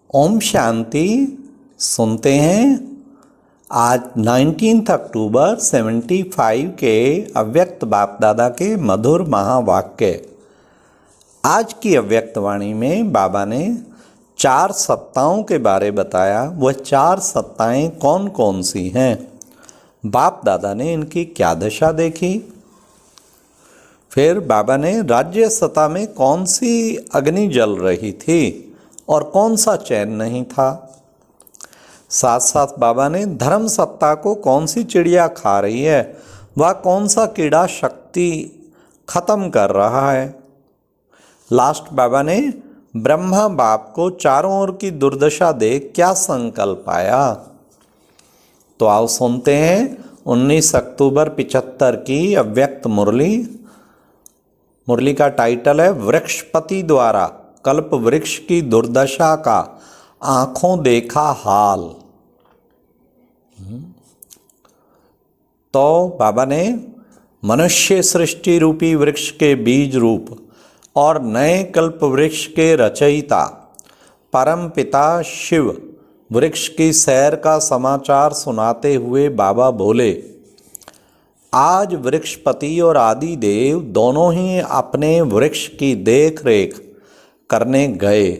ओम शांति। सुनते हैं आज 19 अक्टूबर 75 के अव्यक्त बाप दादा के मधुर महावाक्य। आज की अव्यक्त वाणी में बाबा ने 4 सत्ताओं के बारे बताया। वह 4 सत्ताएं कौन कौन सी हैं, बाप दादा ने इनकी क्या दशा देखी। फिर बाबा ने राज्य सत्ता में कौन सी अग्नि जल रही थी और कौन सा चैन नहीं था। साथ साथ बाबा ने धर्म सत्ता को कौन सी चिड़िया खा रही है, वह कौन सा कीड़ा शक्ति खत्म कर रहा है। लास्ट बाबा ने ब्रह्मा बाप को चारों ओर की दुर्दशा देख क्या संकल्प आया। तो आओ सुनते हैं 19 अक्टूबर 75 की अव्यक्त मुरली। मुरली का टाइटल है वृक्षपति द्वारा कल्प वृक्ष की दुर्दशा का आंखों देखा हाल। तो बाबा ने मनुष्य सृष्टि रूपी वृक्ष के बीज रूप और नए कल्प वृक्ष के रचयिता परम पिता शिव वृक्ष की सैर का समाचार सुनाते हुए बाबा बोले, आज वृक्षपति और आदि देव दोनों ही अपने वृक्ष की देख रेख करने गए।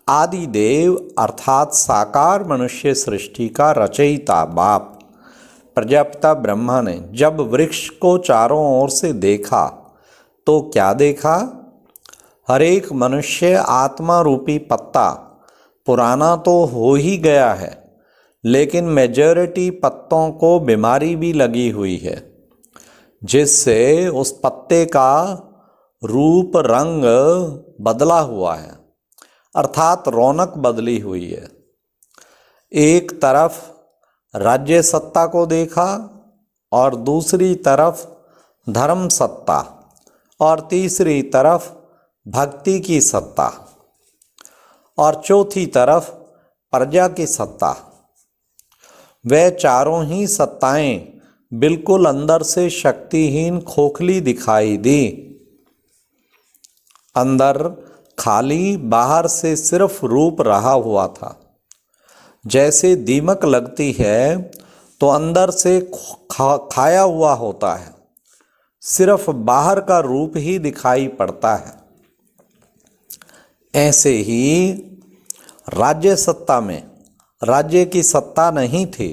आदि देव अर्थात साकार मनुष्य सृष्टि का रचयिता बाप प्रजापिता ब्रह्मा ने जब वृक्ष को चारों ओर से देखा तो क्या देखा। हर एक मनुष्य आत्मा रूपी पत्ता पुराना तो हो ही गया है, लेकिन मेजॉरिटी पत्तों को बीमारी भी लगी हुई है, जिससे उस पत्ते का रूप रंग बदला हुआ है, अर्थात रौनक बदली हुई है। एक तरफ राज्य सत्ता को देखा और दूसरी तरफ धर्म सत्ता और तीसरी तरफ भक्ति की सत्ता और चौथी तरफ प्रजा की सत्ता। वे चारों ही सत्ताएं बिल्कुल अंदर से शक्तिहीन खोखली दिखाई दी। अंदर खाली, बाहर से सिर्फ रूप रहा हुआ था। जैसे दीमक लगती है तो अंदर से खाया हुआ होता है, सिर्फ बाहर का रूप ही दिखाई पड़ता है। ऐसे ही राज्य सत्ता में राज्य की सत्ता नहीं थी।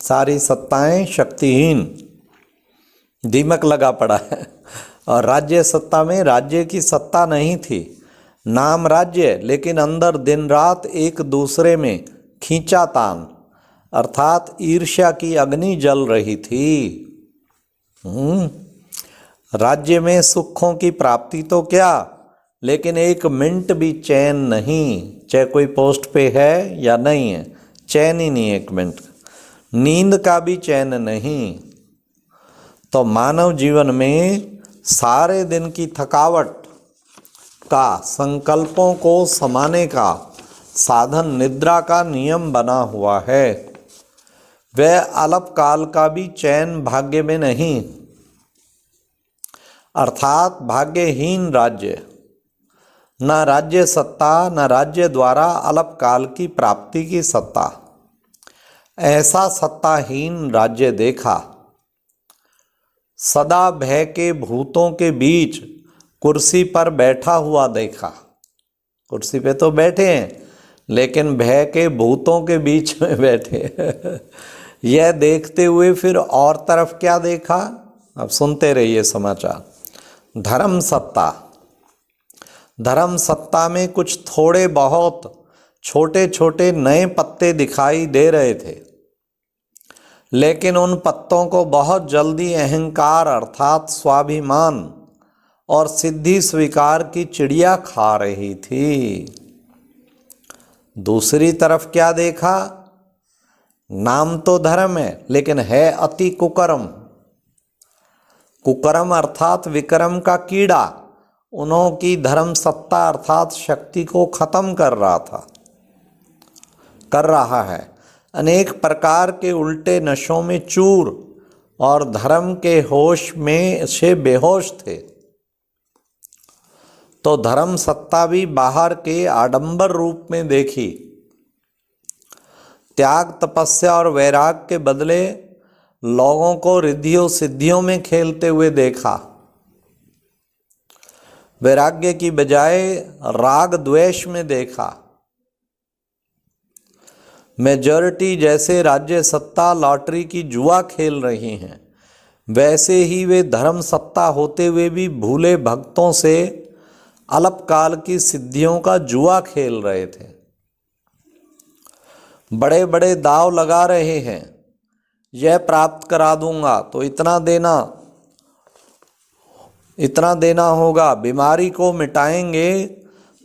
सारी सत्ताएं शक्तिहीन, दीमक लगा पड़ा है। और राज्य सत्ता में राज्य की सत्ता नहीं थी, नाम राज्य, लेकिन अंदर दिन रात एक दूसरे में खींचातान अर्थात ईर्ष्या की अग्नि जल रही थी। राज्य में सुखों की प्राप्ति तो क्या, लेकिन एक मिनट भी चैन नहीं, चाहे कोई पोस्ट पे है या नहीं है, चैन ही नहीं एक मिनट। नींद का भी चैन नहीं। तो मानव जीवन में सारे दिन की थकावट का, संकल्पों को समाने का साधन निद्रा का नियम बना हुआ है। वह अल्पकाल का भी चैन भाग्य में नहीं, अर्थात भाग्यहीन राज्य, न राज्य सत्ता न राज्य द्वारा अल्पकाल की प्राप्ति की सत्ता। ऐसा सत्ताहीन राज्य देखा। सदा भय के भूतों के बीच कुर्सी पर बैठा हुआ देखा। कुर्सी पे तो बैठे हैं, लेकिन भय के भूतों के बीच में बैठे। यह देखते हुए फिर और तरफ क्या देखा, अब सुनते रहिए समाचार। धर्म सत्ता। धर्म सत्ता में कुछ थोड़े बहुत छोटे छोटे नए पत्ते दिखाई दे रहे थे, लेकिन उन पत्तों को बहुत जल्दी अहंकार अर्थात स्वाभिमान और सिद्धि स्वीकार की चिड़िया खा रही थी। दूसरी तरफ क्या देखा, नाम तो धर्म है लेकिन है अति कुकर्म। कुकर्म अर्थात विक्रम का कीड़ा उन्हों की धर्म सत्ता अर्थात शक्ति को खत्म कर रहा है। अनेक प्रकार के उल्टे नशों में चूर और धर्म के होश में से बेहोश थे। तो धर्म सत्ता भी बाहर के आडंबर रूप में देखी। त्याग, तपस्या और वैराग के बदले लोगों को रिद्धियों सिद्धियों में खेलते हुए देखा। वैराग्य की बजाय राग द्वेष में देखा। मेजॉरिटी जैसे राज्य सत्ता लॉटरी की जुआ खेल रही हैं, वैसे ही वे धर्म सत्ता होते हुए भी भूले भक्तों से अल्पकाल की सिद्धियों का जुआ खेल रहे थे। बड़े बड़े दाव लगा रहे हैं, यह प्राप्त करा दूंगा तो इतना देना होगा, बीमारी को मिटाएंगे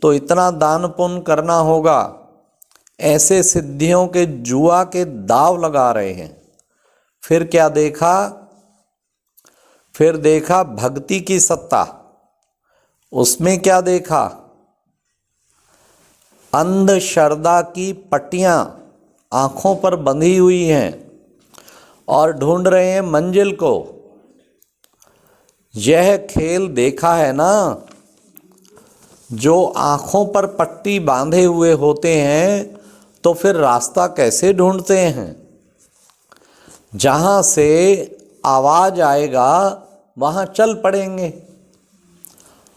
तो इतना दान पुण्य करना होगा। ऐसे सिद्धियों के जुआ के दाव लगा रहे हैं। फिर क्या देखा? फिर देखा भक्ति की सत्ता। उसमें क्या देखा? अंधश्रद्धा की पट्टियां आंखों पर बंधी हुई हैं और ढूंढ रहे हैं मंजिल को। यह खेल देखा है ना? जो आंखों पर पट्टी बांधे हुए होते हैं तो फिर रास्ता कैसे ढूंढते हैं? जहां से आवाज आएगा वहां चल पड़ेंगे।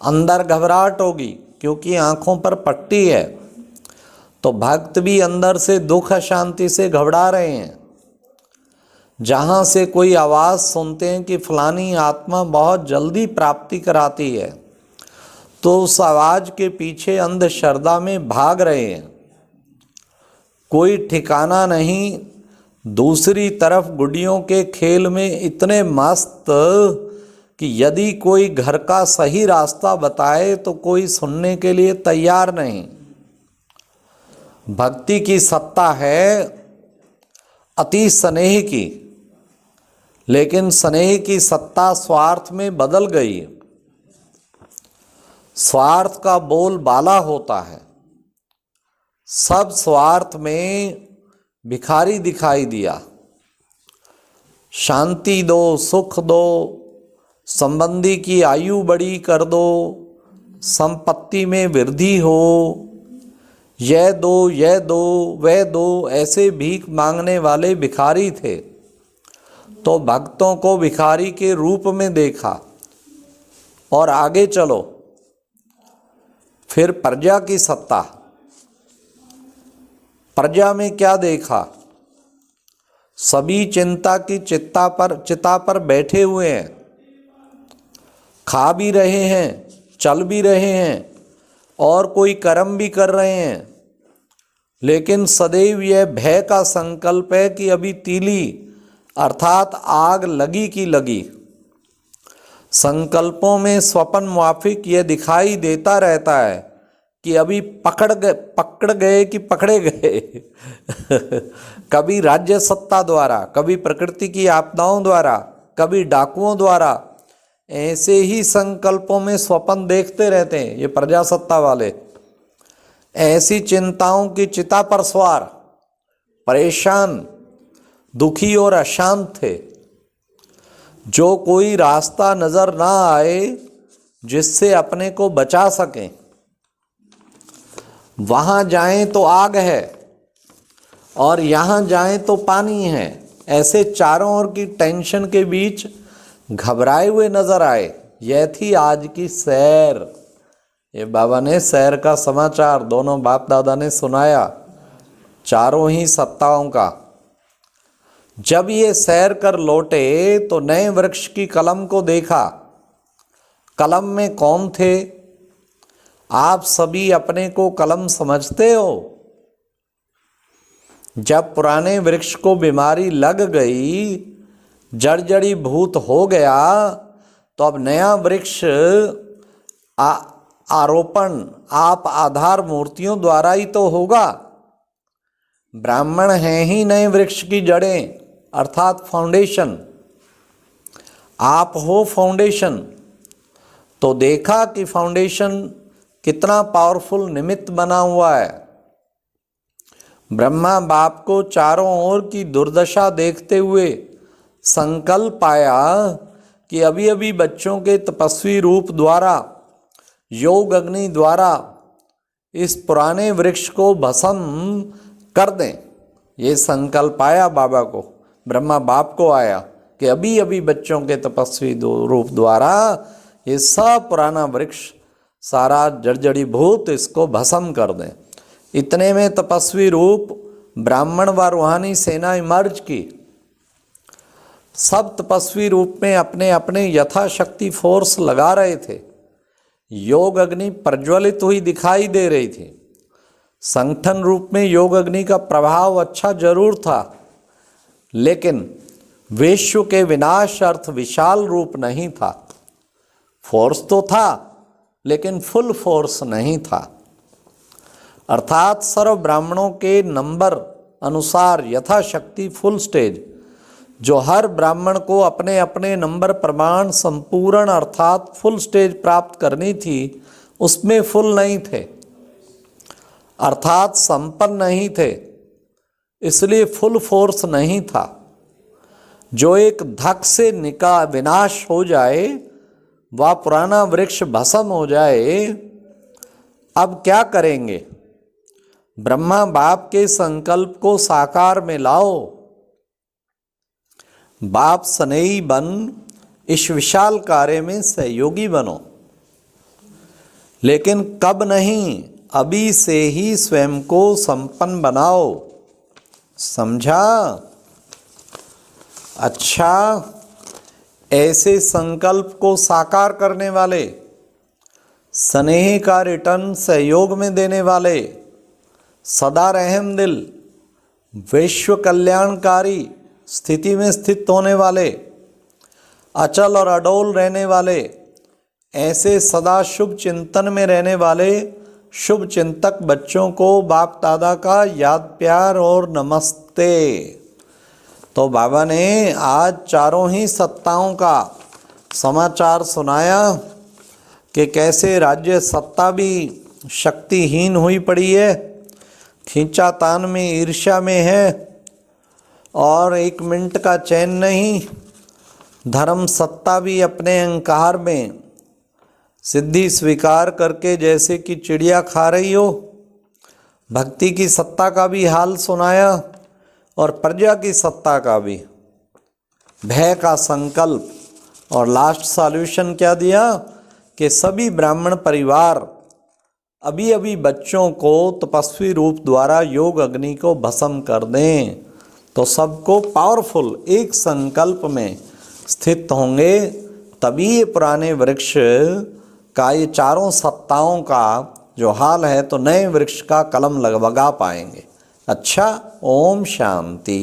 अंदर घबराहट होगी क्योंकि आंखों पर पट्टी है। तो भक्त भी अंदर से दुख अशांति से घबरा रहे हैं। जहाँ से कोई आवाज़ सुनते हैं कि फलानी आत्मा बहुत जल्दी प्राप्ति कराती है, तो उस आवाज़ के पीछे अंधश्रद्धा में भाग रहे हैं। कोई ठिकाना नहीं। दूसरी तरफ गुड्डियों के खेल में इतने मस्त कि यदि कोई घर का सही रास्ता बताए तो कोई सुनने के लिए तैयार नहीं। भक्ति की सत्ता है अति स्नेह की, लेकिन स्नेह की सत्ता स्वार्थ में बदल गई। स्वार्थ का बोल बाला होता है। सब स्वार्थ में भिखारी दिखाई दिया। शांति दो, सुख दो, संबंधी की आयु बड़ी कर दो, संपत्ति में वृद्धि हो, यह दो, यह दो, वह दो, ऐसे भीख मांगने वाले भिखारी थे। तो भक्तों को भिखारी के रूप में देखा। और आगे चलो, फिर प्रजा की सत्ता। प्रजा में क्या देखा? सभी चिंता की चिता पर बैठे हुए हैं, खा भी रहे हैं, चल भी रहे हैं और कोई कर्म भी कर रहे हैं, लेकिन सदैव यह भय का संकल्प है कि अभी तीली अर्थात आग लगी की लगी। संकल्पों में स्वप्न माफिक यह दिखाई देता रहता है कि अभी पकड़ गए कि पकड़े गए। कभी राज्य सत्ता द्वारा, कभी प्रकृति की आपदाओं द्वारा, कभी डाकुओं द्वारा। ऐसे ही संकल्पों में स्वप्न देखते रहते हैं ये प्रजासत्ता वाले। ऐसी चिंताओं की चिता पर सवार, परेशान, दुखी और अशांत थे। जो कोई रास्ता नजर ना आए जिससे अपने को बचा सकें, वहां जाएं तो आग है और यहां जाएं तो पानी है। ऐसे चारों ओर की टेंशन के बीच घबराए हुए नजर आए। यह थी आज की सैर। ये बाबा ने सैर का समाचार दोनों बाप दादा ने सुनाया, चारों ही सत्ताओं का। जब ये सैर कर लौटे तो नए वृक्ष की कलम को देखा। कलम में कौन थे? आप सभी अपने को कलम समझते हो? जब पुराने वृक्ष को बीमारी लग गई, जड़ी भूत हो गया, तो अब नया वृक्ष आरोपण आप आधार मूर्तियों द्वारा ही तो होगा। ब्राह्मण हैं ही नए वृक्ष की जड़ें अर्थात फाउंडेशन। आप हो फाउंडेशन। तो देखा कि फाउंडेशन कितना पावरफुल निमित्त बना हुआ है। ब्रह्मा बाप को चारों ओर की दुर्दशा देखते हुए संकल्प आया कि अभी अभी बच्चों के तपस्वी रूप द्वारा योग अग्नि द्वारा इस पुराने वृक्ष को भस्म कर दें। ये संकल्प आया बाबा को, ब्रह्मा बाप को आया कि अभी अभी बच्चों के तपस्वी रूप द्वारा ये सब पुराना वृक्ष सारा जर्जरीभूत इसको भस्म कर दें। इतने में तपस्वी रूप ब्राह्मण व रूहानी सेना इमर्ज की। सब तपस्वी रूप में अपने अपने यथाशक्ति फोर्स लगा रहे थे। योग अग्नि प्रज्वलित हुई दिखाई दे रही थी। संगठन रूप में योग अग्नि का प्रभाव अच्छा जरूर था, लेकिन विश्व के विनाश अर्थ विशाल रूप नहीं था। फोर्स तो था, लेकिन फुल फोर्स नहीं था। अर्थात सर्व ब्राह्मणों के नंबर अनुसार यथाशक्ति फुल स्टेज, जो हर ब्राह्मण को अपने अपने नंबर प्रमाण संपूर्ण अर्थात फुल स्टेज प्राप्त करनी थी, उसमें फुल नहीं थे, अर्थात संपन्न नहीं थे, इसलिए फुल फोर्स नहीं था। जो एक धक से विनाश हो जाए, वह पुराना वृक्ष भस्म हो जाए। अब क्या करेंगे? ब्रह्मा बाप के संकल्प को साकार में लाओ। बाप स्नेही बन इस विशाल कार्य में सहयोगी बनो। लेकिन कब नहीं, अभी से ही स्वयं को संपन्न बनाओ। समझा? अच्छा, ऐसे संकल्प को साकार करने वाले, स्नेह का रिटर्न सहयोग में देने वाले, सदा रहम दिल, विश्व कल्याणकारी स्थिति में स्थित होने वाले, अचल और अडोल रहने वाले, ऐसे सदा शुभ चिंतन में रहने वाले शुभ चिंतक बच्चों को बाप दादा का याद प्यार और नमस्ते। तो बाबा ने आज चारों ही सत्ताओं का समाचार सुनाया कि कैसे राज्य सत्ता भी शक्तिहीन हुई पड़ी है, खींचातान में, ईर्ष्या में है, और एक मिनट का चैन नहीं। धर्म सत्ता भी अपने अहंकार में सिद्धि स्वीकार करके जैसे कि चिड़िया खा रही हो। भक्ति की सत्ता का भी हाल सुनाया और प्रजा की सत्ता का भी। भय का संकल्प, और लास्ट सॉल्यूशन क्या दिया कि सभी ब्राह्मण परिवार अभी अभी बच्चों को तपस्वी रूप द्वारा योग अग्नि को भस्म कर दें, तो सबको पावरफुल एक संकल्प में स्थित होंगे, तभी ये पुराने वृक्ष का, ये चारों सत्ताओं का जो हाल है, तो नए वृक्ष का कलम लगा पाएंगे। अच्छा, ओम शांति।